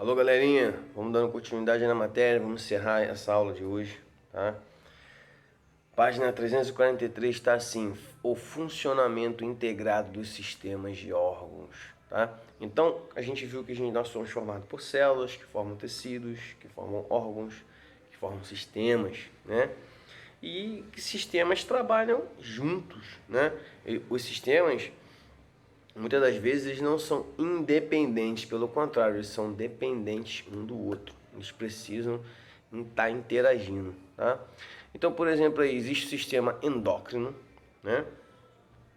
Alô, galerinha, vamos dando continuidade na matéria, vamos encerrar essa aula de hoje, tá? Página 343 está assim: o funcionamento integrado dos sistemas de órgãos, tá? Então, a gente viu que nós somos formados por células que formam tecidos, que formam órgãos, que formam sistemas, né? E que sistemas trabalham juntos, né? Os sistemas, muitas das vezes, eles não são independentes, pelo contrário, eles são dependentes um do outro. Eles precisam estar interagindo, tá? Então, por exemplo, aí existe o sistema endócrino, né?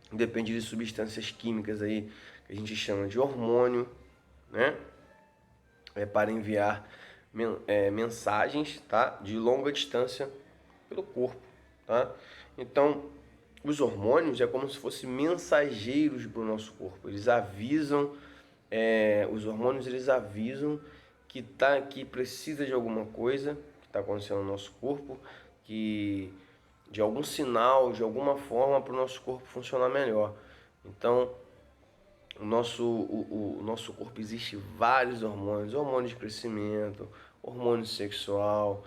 Depende de substâncias químicas aí que a gente chama de hormônio, né? Para enviar mensagens, tá? De longa distância pelo corpo, tá? Então, os hormônios é como se fossem mensageiros para o nosso corpo. Eles avisam, os hormônios eles avisam que precisa de alguma coisa que está acontecendo no nosso corpo, que de algum sinal, de alguma forma para o nosso corpo funcionar melhor. Então, o nosso corpo existe vários hormônios, hormônio de crescimento, hormônio sexual,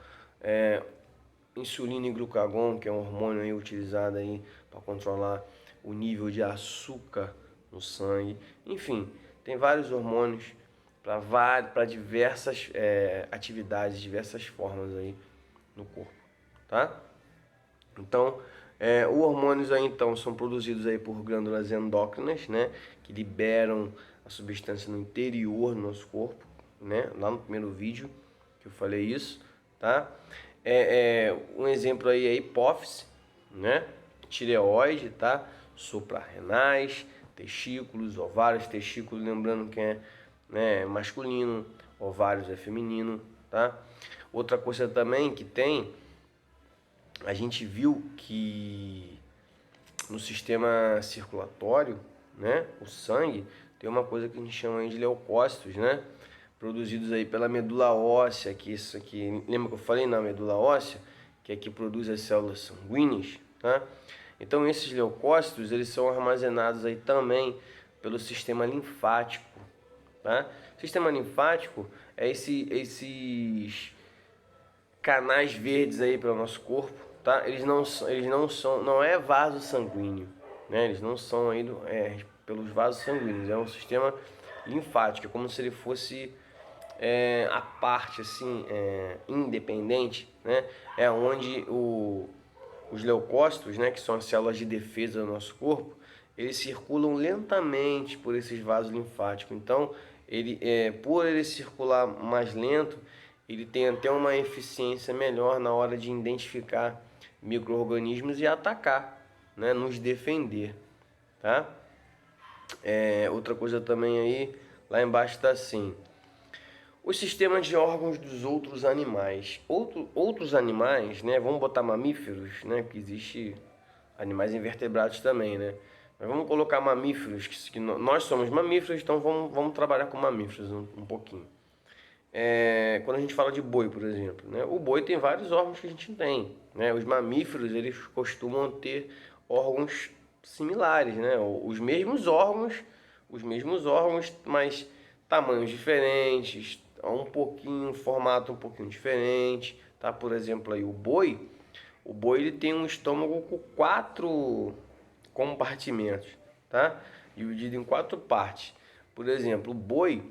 insulina e glucagon, que é um hormônio aí utilizado aí para controlar o nível de açúcar no sangue. Enfim, tem vários hormônios para diversas atividades, diversas formas aí no corpo, tá? Então, os hormônios aí então são produzidos aí por glândulas endócrinas, né, que liberam a substância no interior do nosso corpo, né, lá no primeiro vídeo que eu falei isso, tá? Um exemplo aí é a hipófise, né, tireoide, tá? Suprarrenais, testículos, ovários, testículos, lembrando que é, né, masculino, ovários é feminino, tá? Outra coisa também que tem, a gente viu que no sistema circulatório, né, o sangue, tem uma coisa que a gente chama aí de leucócitos, né, produzidos aí pela medula óssea, que isso aqui, lembra que eu falei na medula óssea, que é que produz as células sanguíneas, tá? Então esses leucócitos, eles são armazenados aí também pelo sistema linfático, tá? O sistema linfático é esses canais verdes aí para o nosso corpo, tá? Não é vaso sanguíneo, né? Eles não são aí pelos vasos sanguíneos, é um sistema linfático, é como se ele fosse a parte assim independente, né? É onde os leucócitos, né, que são as células de defesa do nosso corpo, eles circulam lentamente por esses vasos linfáticos. Então, por ele circular mais lento, ele tem até uma eficiência melhor na hora de identificar micro-organismos e atacar, né, nos defender, tá? Outra coisa também aí, lá embaixo está assim: os sistemas de órgãos dos outros animais. Outros animais, né? Vamos botar mamíferos, né? Porque existe animais invertebrados também, né? Mas vamos colocar mamíferos, que nós somos mamíferos, então vamos trabalhar com mamíferos um pouquinho. Quando a gente fala de boi, por exemplo, né? O boi tem vários órgãos que a gente tem, né? Os mamíferos, eles costumam ter órgãos similares, né? Os mesmos órgãos, mas tamanhos diferentes, um formato um pouquinho diferente, tá? Por exemplo, aí o boi ele tem um estômago com 4 compartimentos, tá? Dividido em 4 partes. Por exemplo, o boi,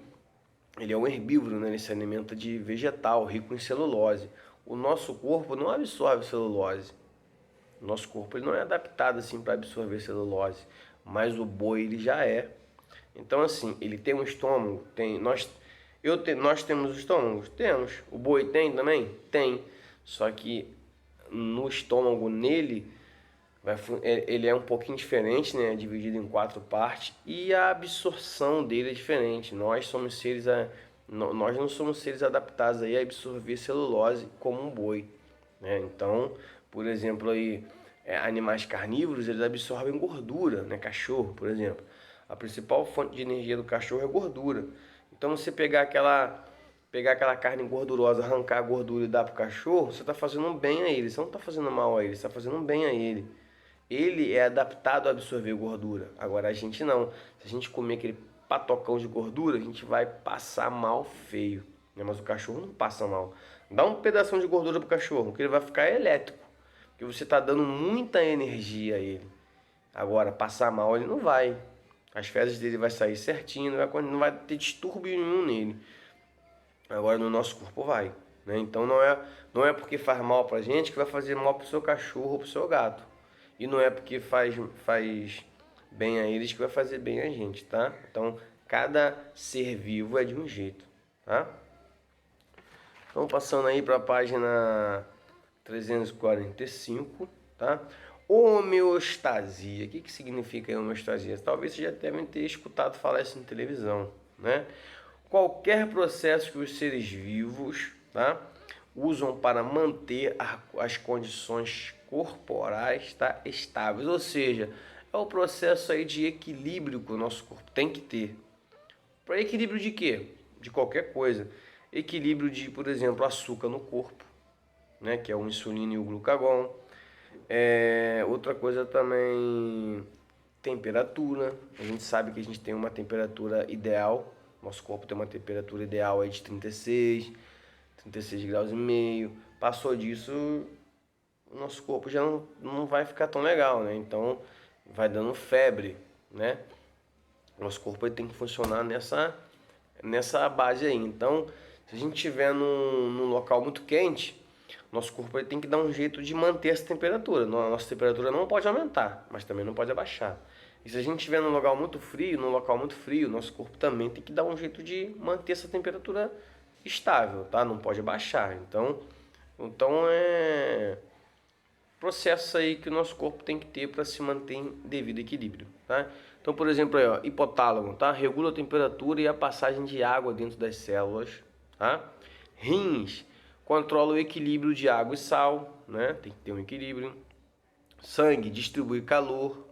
ele é um herbívoro, né? Ele se alimenta de vegetal rico em celulose. O nosso corpo não absorve celulose. O nosso corpo ele não é adaptado assim para absorver celulose, mas o boi ele já é. Então assim, ele tem um estômago, nós temos estômagos? Temos. O boi tem também? Tem. Só que no estômago nele, ele é um pouquinho diferente, né? Dividido em 4 partes e a absorção dele é diferente. Nós não somos seres adaptados aí a absorver celulose como um boi, né? Então, por exemplo, aí, animais carnívoros, eles absorvem gordura, né? Cachorro, por exemplo. A principal fonte de energia do cachorro é gordura. Então, você pegar aquela carne gordurosa, arrancar a gordura e dar pro cachorro, você está fazendo um bem a ele. Você não está fazendo mal a ele, você está fazendo um bem a ele. Ele é adaptado a absorver gordura. Agora a gente não. Se a gente comer aquele patocão de gordura, a gente vai passar mal feio, né? Mas o cachorro não passa mal. Dá um pedação de gordura pro cachorro, que ele vai ficar elétrico, porque você está dando muita energia a ele. Agora, passar mal ele não vai. As fezes dele vai sair certinho, não vai ter distúrbio nenhum nele. Agora no nosso corpo vai, né? Então não é porque faz mal pra gente que vai fazer mal pro seu cachorro ou pro seu gato. E não é porque faz bem a eles que vai fazer bem a gente, tá? Então cada ser vivo é de um jeito, tá? Então passando aí para a página 345, tá? Homeostasia. O que significa homeostasia? Talvez vocês já devem ter escutado falar isso na televisão, né? Qualquer processo que os seres vivos, tá, usam para manter as condições corporais, tá, estáveis. Ou seja, é o processo aí de equilíbrio que o nosso corpo tem que ter. Para equilíbrio de quê? De qualquer coisa. Equilíbrio de, por exemplo, açúcar no corpo, né, que é o insulina e o glucagon. Outra coisa também, temperatura. A gente sabe que a gente tem uma temperatura ideal. Nosso corpo tem uma temperatura ideal aí de 36 graus e meio. Passou disso, o nosso corpo já não vai ficar tão legal, né? Então vai dando febre, né? Nosso corpo ele tem que funcionar nessa base aí. Então, se a gente estiver num local muito quente, nosso corpo ele tem que dar um jeito de manter essa temperatura. A nossa temperatura não pode aumentar, mas também não pode abaixar. E se a gente estiver num local muito frio, nosso corpo também tem que dar um jeito de manter essa temperatura estável, tá? Não pode abaixar. Então é processo aí que o nosso corpo tem que ter para se manter em devido equilíbrio, tá? Então, por exemplo, aí, ó, hipotálamo, tá? Regula a temperatura e a passagem de água dentro das células, tá? Rins controla o equilíbrio de água e sal, né? Tem que ter um equilíbrio. Sangue distribui calor,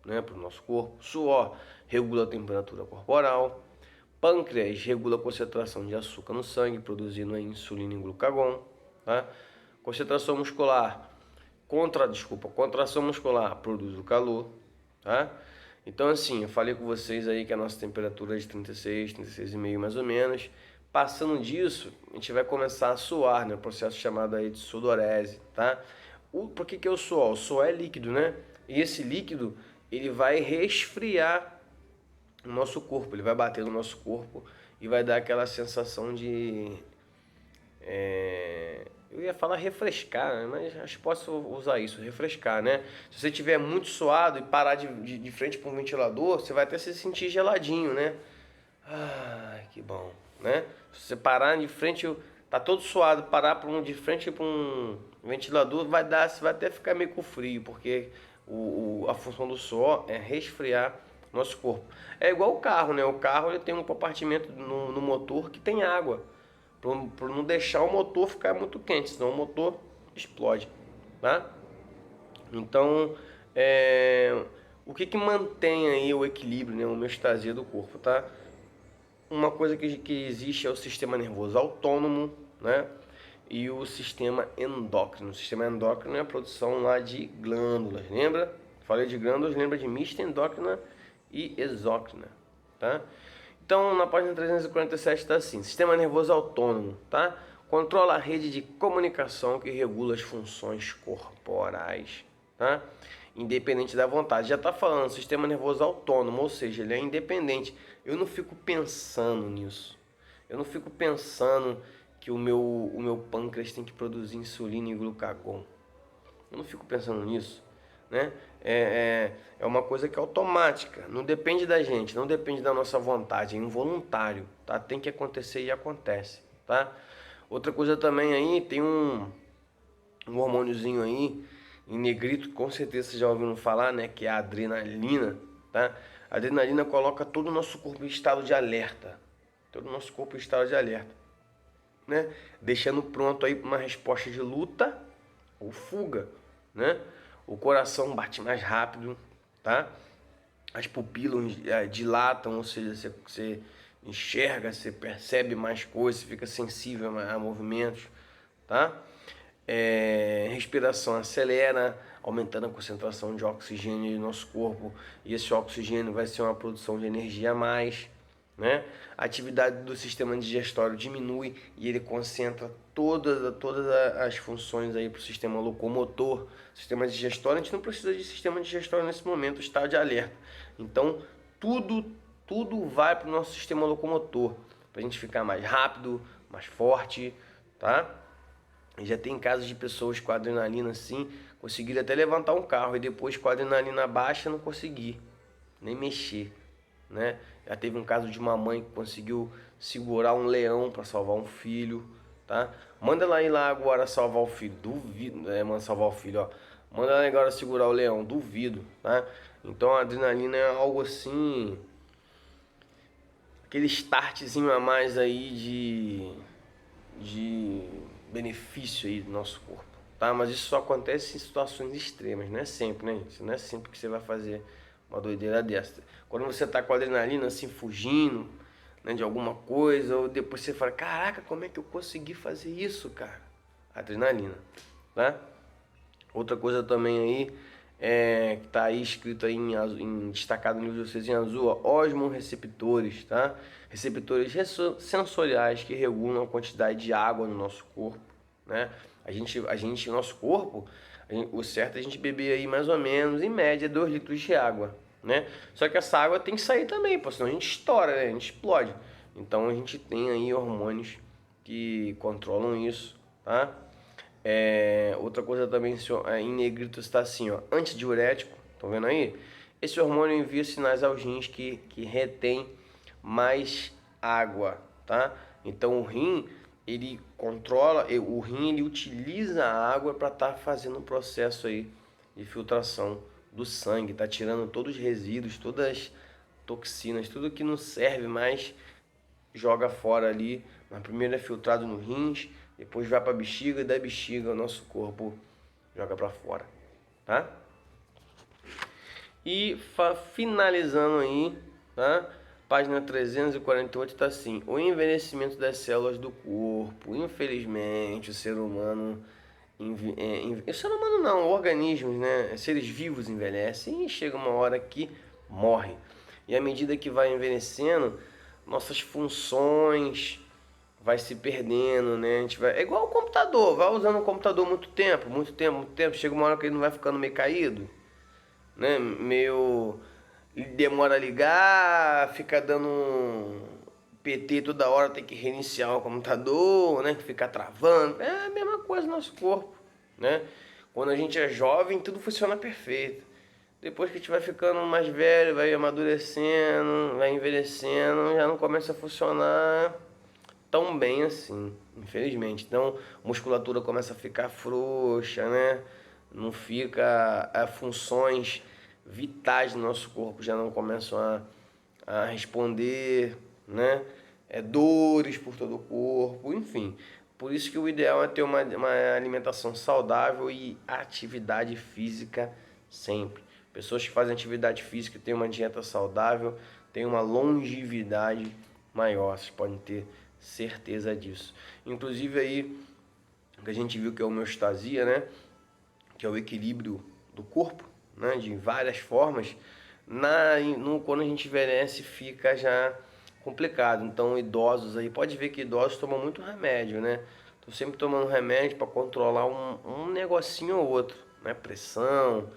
né, para o nosso corpo. Suor regula a temperatura corporal. Pâncreas regula a concentração de açúcar no sangue, produzindo a insulina e glucagon, tá? Concentração muscular, contração muscular produz o calor, tá? Então assim, eu falei com vocês aí que a nossa temperatura é de 36,5 mais ou menos. Passando disso, a gente vai começar a suar, né? Um processo chamado aí de sudorese, tá? Por que é o suor? O suor é líquido, né? E esse líquido, ele vai resfriar o nosso corpo, ele vai bater no nosso corpo e vai dar aquela sensação de... eu ia falar refrescar, né? Mas acho que posso usar isso, refrescar, né? Se você tiver muito suado e parar de frente para um ventilador, você vai até se sentir geladinho, né? Ai, que bom, né? Se você parar de frente, tá todo suado, parar de frente para um ventilador, você vai até ficar meio com frio, porque a função do suor é resfriar nosso corpo. É igual o carro, né? O carro ele tem um compartimento no motor que tem água, para não deixar o motor ficar muito quente, senão o motor explode, tá? Então, o que mantém aí o equilíbrio, né? A homeostasia do corpo, tá? Uma coisa que existe é o sistema nervoso autônomo, né? E o sistema endócrino. O sistema endócrino é a produção lá de glândulas, lembra? Falei de glândulas, lembra de mista endócrina e exócrina, tá? Então, na página 347 está assim: sistema nervoso autônomo, tá? Controla a rede de comunicação que regula as funções corporais, tá? Independente da vontade. Já está falando sistema nervoso autônomo, ou seja, ele é independente. Eu não fico pensando nisso. Eu não fico pensando que o meu pâncreas tem que produzir insulina e glucagon. Eu não fico pensando nisso, né? É uma coisa que é automática, não depende da gente, não depende da nossa vontade, é involuntário, tá? Tem que acontecer e acontece, tá? Outra coisa também aí, tem um hormôniozinho aí, em negrito, com certeza vocês já ouviram falar, né? Que é a adrenalina, tá? A adrenalina coloca todo o nosso corpo em estado de alerta, todo o nosso corpo em estado de alerta, né? Deixando pronto aí para uma resposta de luta ou fuga, né? O coração bate mais rápido, tá? As pupilas dilatam, ou seja, você enxerga, você percebe mais coisas, fica sensível a movimentos, tá? Respiração acelera, aumentando a concentração de oxigênio no nosso corpo, e esse oxigênio vai ser uma produção de energia a mais, né? A atividade do sistema digestório diminui e ele concentra todas as funções aí para o sistema locomotor. Sistema digestório, a gente não precisa de sistema digestório nesse momento, está de alerta. Então, tudo vai para o nosso sistema locomotor, para a gente ficar mais rápido, mais forte, tá? E já tem casos de pessoas com adrenalina assim, conseguiram até levantar um carro e depois com a adrenalina baixa não conseguir nem mexer, né? Já teve um caso de uma mãe que conseguiu segurar um leão para salvar um filho, tá? Manda ela ir lá agora salvar o filho, duvido, manda salvar o filho, ó. Manda ela agora segurar o leão, duvido, tá? Então a adrenalina é algo assim, aquele startzinho a mais aí de benefício aí do nosso corpo, tá? Mas isso só acontece em situações extremas, não é sempre, né, gente? Não é sempre que você vai fazer uma doideira dessa. Quando você tá com a adrenalina assim, fugindo, né, de alguma coisa, ou depois você fala, caraca, como é que eu consegui fazer isso, cara? Adrenalina, tá? Outra coisa também aí, que tá aí escrito aí destacado no livro de vocês em azul, ó, osmoreceptores, tá? Receptores sensoriais que regulam a quantidade de água no nosso corpo, né? O nosso corpo, o certo é a gente beber aí mais ou menos, em média, 2 litros de água, né? Só que essa água tem que sair também, pô, senão a gente estoura, né? A gente explode. Então a gente tem aí hormônios que controlam isso, tá? Outra coisa também em negrito está assim, ó, antidiurético, estão vendo aí? Esse hormônio envia sinais aos rins que retém mais água, tá? Então o rim, ele controla, o rim ele utiliza a água para estar fazendo um processo aí de filtração do sangue, tá tirando todos os resíduos, todas as toxinas, tudo que não serve mais, joga fora ali, mas primeiro é filtrado no rins, depois vai para a bexiga e da bexiga o nosso corpo joga para fora, tá? E finalizando aí, tá? Página 348 está assim: o envelhecimento das células do corpo. Infelizmente, o ser humano, o ser humano não, organismos, né? Seres vivos envelhecem e chega uma hora que morre. E à medida que vai envelhecendo, nossas funções vai se perdendo, né? A gente vai, é igual o computador, vai usando o computador muito tempo, chega uma hora que ele não vai ficando meio caído, né? Meio demora a ligar, fica dando PT toda hora, tem que reiniciar o computador, né? Fica travando. É a mesma coisa no nosso corpo, né? Quando a gente é jovem, tudo funciona perfeito. Depois que a gente vai ficando mais velho, vai amadurecendo, vai envelhecendo, já não começa a funcionar tão bem assim, infelizmente. Então, a musculatura começa a ficar frouxa, né? Não fica, funções vitais do nosso corpo já não começam a responder, né? Dores por todo o corpo, enfim. Por isso que o ideal é ter uma alimentação saudável e atividade física sempre. Pessoas que fazem atividade física têm uma dieta saudável, têm uma longevidade maior, vocês podem ter certeza disso. Inclusive aí, que a gente viu que é a homeostasia, né? Que é o equilíbrio do corpo, né? De várias formas. Quando a gente envelhece fica já complicado. Então idosos aí, pode ver que idosos tomam muito remédio, né? Tô sempre tomando remédio para controlar um negocinho ou outro, né? Pressão,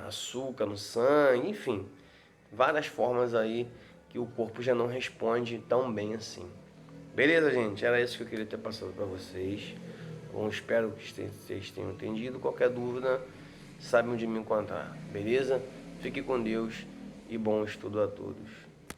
açúcar no sangue, enfim. Várias formas aí que o corpo já não responde tão bem assim. Beleza, gente? Era isso que eu queria ter passado para vocês. Bom, espero que vocês tenham entendido. Qualquer dúvida, sabe onde me encontrar. Beleza? Fique com Deus e bom estudo a todos.